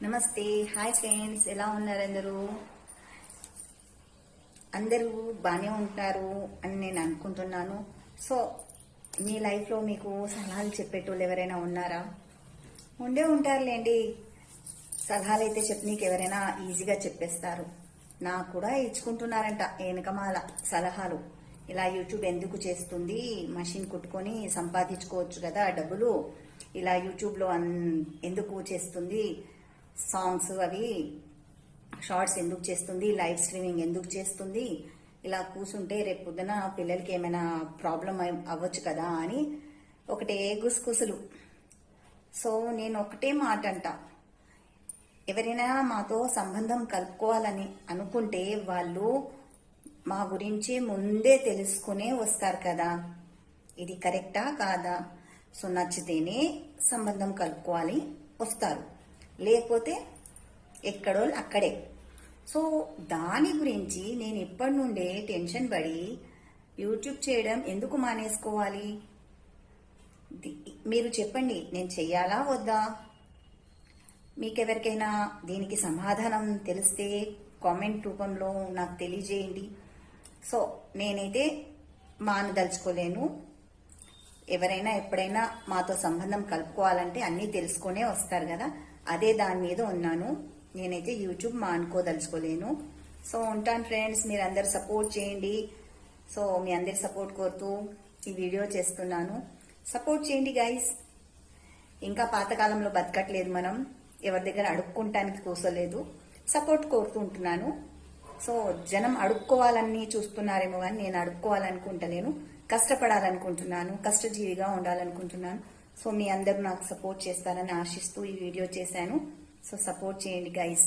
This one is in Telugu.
నమస్తే, హాయ్ ఫ్రెండ్స్, ఎలా ఉన్నారు అందరూ బాగానే ఉంటారు అని నేను అనుకుంటున్నాను. సో మీ లైఫ్లో మీకు సలహాలు చెప్పేటోళ్ళు ఎవరైనా ఉన్నారా? ఉండే ఉంటారులేండి. సలహాలు అయితే నీకు ఎవరైనా ఈజీగా చెప్పేస్తారు. నాకు కూడా ఇచ్చుకుంటున్నారంట వెనకమాల సలహాలు. ఇలా యూట్యూబ్ ఎందుకు చేస్తుంది, మషిన్ కుట్టుకొని సంపాదించుకోవచ్చు కదా డబ్బులు, ఇలా యూట్యూబ్లో ఎందుకు చేస్తుంది, సాంగ్స్ అవి షార్ట్స్ ఎందుకు చేస్తుంది, లైవ్ స్ట్రీమింగ్ ఎందుకు చేస్తుంది, ఇలా కూర్చుంటే రేపు పొద్దున పిల్లలకి ఏమైనా ప్రాబ్లం అవ్వచ్చు కదా అని ఒకటే గుసగుసలు. సో నేను ఒకటే మాట అంట, ఎవరైనా మాతో సంబంధం కలుపుకోవాలని అనుకుంటే వాళ్ళు మా గురించి ముందే తెలుసుకునే వస్తారు కదా. ఇది కరెక్టా కాదా? సో నచ్చితేనే సంబంధం కలుపుకోవాలి వస్తారు, లేకపోతే ఎక్కడో అక్కడే. సో దాని గురించి నేను ఇప్పటి నుండే టెన్షన్ పడి యూట్యూబ్ చేయడం ఎందుకు మానేసుకోవాలి? మీరు చెప్పండి, నేను చెయ్యాలా వద్దా? మీకెవరికైనా దీనికి సమాధానం తెలిస్తే కామెంట్ రూపంలో నాకు తెలియజేయండి. సో నేనైతే మానదలుచుకోలేను. ఎవరైనా ఎప్పుడైనా మాతో సంబంధం కలుపుకోవాలంటే అన్నీ తెలుసుకునే వస్తారు కదా, అదే దాని మీద ఉన్నాను. నేనైతే యూట్యూబ్ మానుకోదలుచుకోలేను. సో ఉంటాను ఫ్రెండ్స్, మీరు అందరు సపోర్ట్ చేయండి. సో మీ అందరి సపోర్ట్ కోరుతూ ఈ వీడియో చేస్తున్నాను. సపోర్ట్ చేయండి గైస్. ఇంకా పాతకాలంలో బతకట్లేదు మనం, ఎవరి దగ్గర అడుక్కుంటానికి కూసలేదు. సపోర్ట్ కోరుతూ ఉంటున్నాను. సో జనం అడుక్కోవాలని చూస్తున్నారేమో కానీ నేను అడుక్కోవాలనుకుంటలేను, కష్టపడాలనుకుంటున్నాను, కష్టజీవిగా ఉండాలనుకుంటున్నాను. సో మీ అందరూ నాకు సపోర్ట్ చేస్తారని ఆశిస్తూ ఈ వీడియో చేశాను. సో సపోర్ట్ చేయండి గైస్.